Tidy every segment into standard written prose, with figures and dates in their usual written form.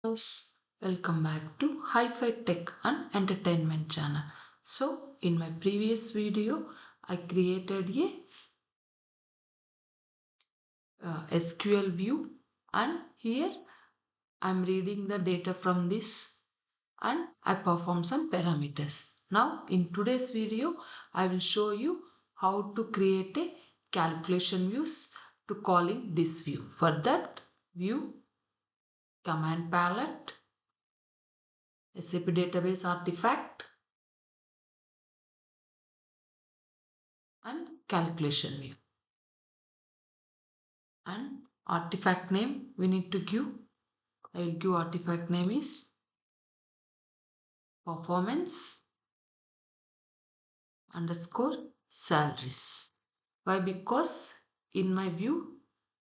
Welcome back to Hi-Fi Tech and Entertainment channel. So in my previous video, I created a SQL view and here I'm reading the data from this and I perform some parameters. Now in today's video, I will show you how to create a calculation views to calling this view. For that view command palette, SAP database artifact and calculation view. And artifact name we need to give. I will give artifact name is performance underscore salaries. Why? Because in my view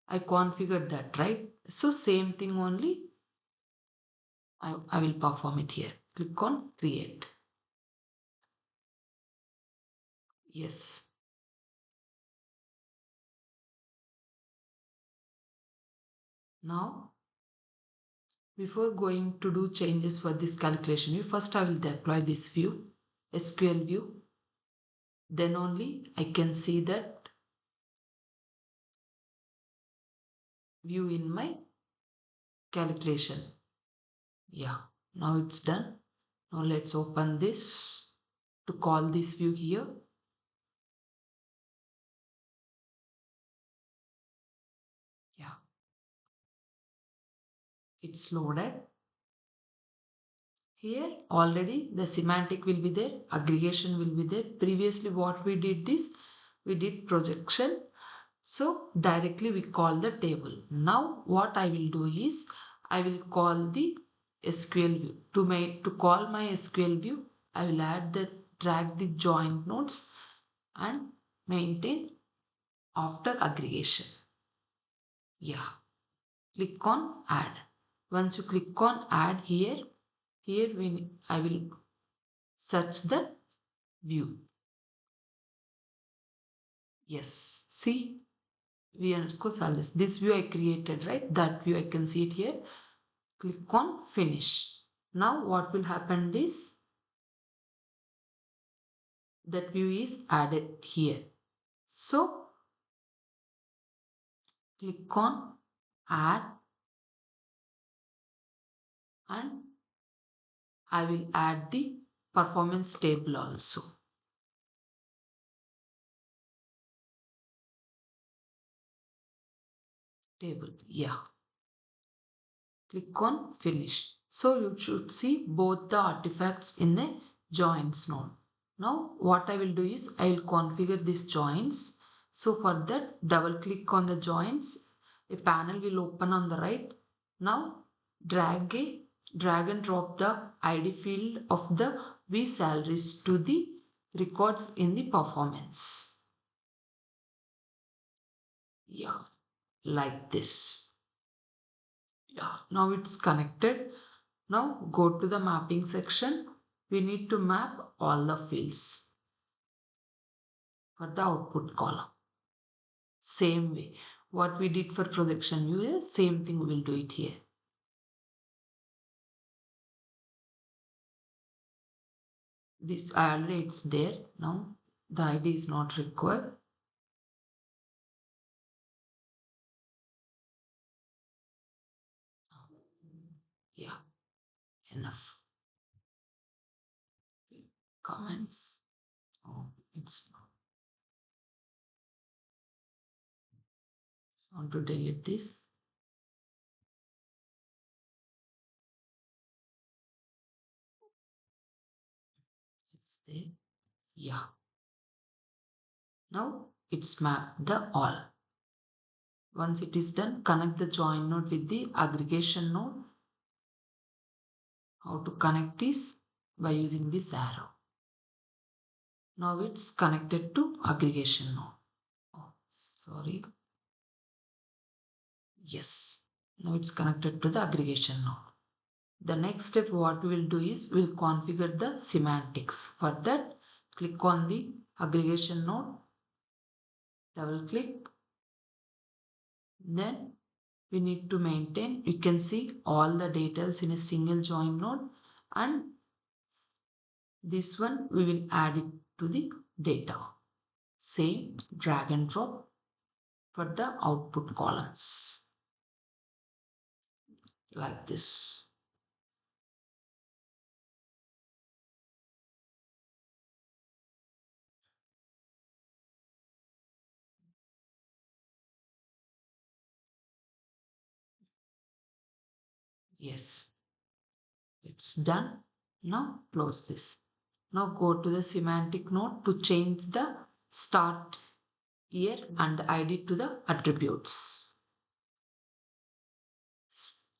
I configured that, right? So same thing only I will perform it here. Click on create. Yes. Now before going to do changes for this calculation view, first I will deploy this view, SQL view. Then only I can see that view in my calculation. Yeah, now it's done. Now let's open this to call this view here. Yeah, it's loaded. Here already the semantic will be there, aggregation will be there. Previously what we did is we did projection. So directly we call the table. Now what I will do is I will call the SQL view. To call my SQL view, I will drag the joint nodes and maintain after aggregation. Yeah, click on add. Once you click on add here, I will search the view. Yes, see v underscore salaries. This view I created, right? That view I can see it here. Click on finish. Now what will happen is that view is added here. So click on add and I will add the performance table also. Table, yeah. Click on finish. So you should see both the artifacts in the joins node. Now what I will do is I will configure these joins. So for that double click on the joins. A panel will open on the right. Now drag and drop the ID field of the V salaries to the records in the performance. Yeah, like this. Yeah, now it's connected. Now go to the mapping section. We need to map all the fields for the output column. Same way. What we did for projection view, same thing we will do it here. This already it's there. Now the ID is not required. Yeah, enough. Comments. Oh, it's not. I want to delete this. It's there. Yeah. Now it's mapped the all. Once it is done, connect the join node with the aggregation node. How to connect is by using this arrow. Now it's connected to aggregation node. Oh, sorry. Yes. Now it's connected to the aggregation node. The next step what we will do is we'll configure the semantics. For that, click on the aggregation node, double click, then we need to maintain. You can see all the details in a single join node, and this one we will add it to the data. Same drag and drop for the output columns like this. Yes, it's done. Now close this. Now go to the semantic node to change the start year and the ID to the attributes.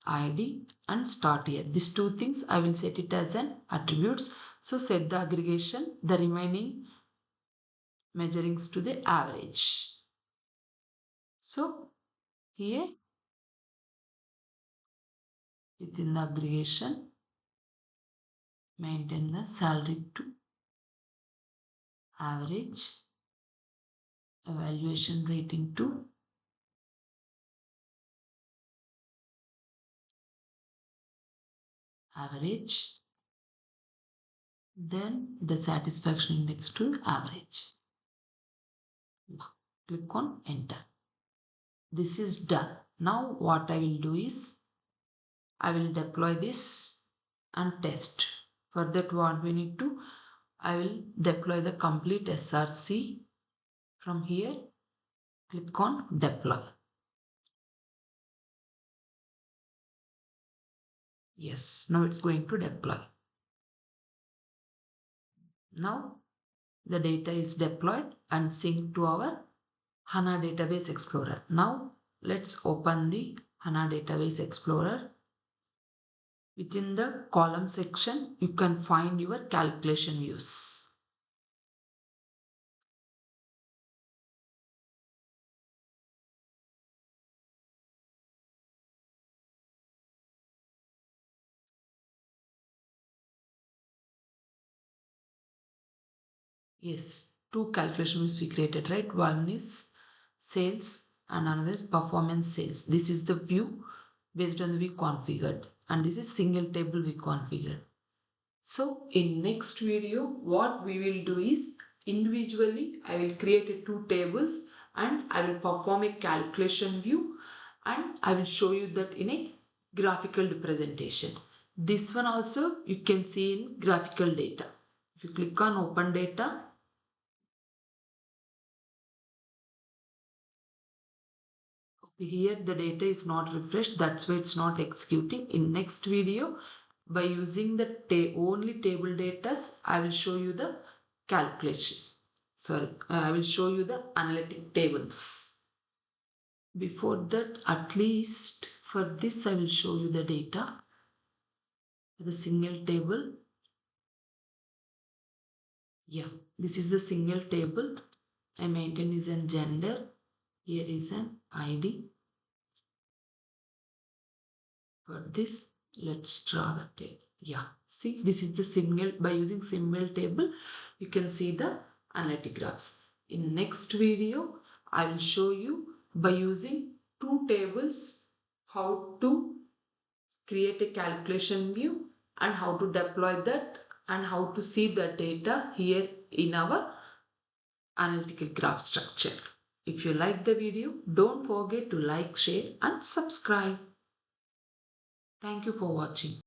ID and start year. These two things I will set it as an attributes. So set the aggregation, the remaining measurings to the average. So here within the aggregation, maintain the salary to average, evaluation rating to average, then the satisfaction index to average. Click on enter. This is done. Now what I will do is I will deploy this and test. For that what we need to, I will deploy the complete SRC. From here click on deploy. Yes, now it's going to deploy. Now the data is deployed and synced to our HANA Database Explorer. Now let's open the HANA Database Explorer. Within the column section, you can find your calculation views. Yes, two calculation views we created, right? One is sales and another is performance sales. This is the view based on the we configured, and this is single table we configured. So in next video, what we will do is individually I will create a two tables and I will perform a calculation view and I will show you that in a graphical representation. This one also you can see in graphical data. If you click on open data, here the data is not refreshed, that's why it's not executing. In next video, by using the only table data, I will show you the calculation. Sorry, I will show you the analytic tables. Before that, at least for this I will show you the data, the single table. Yeah, this is the single table. I maintain is an gender. Here is an ID. For this, let's draw the table. Yeah, see, this is the single. By using single table, you can see the analytic graphs. In next video, I will show you by using two tables how to create a calculation view and how to deploy that and how to see the data here in our analytical graph structure. If you like the video, don't forget to like, share and subscribe. Thank you for watching.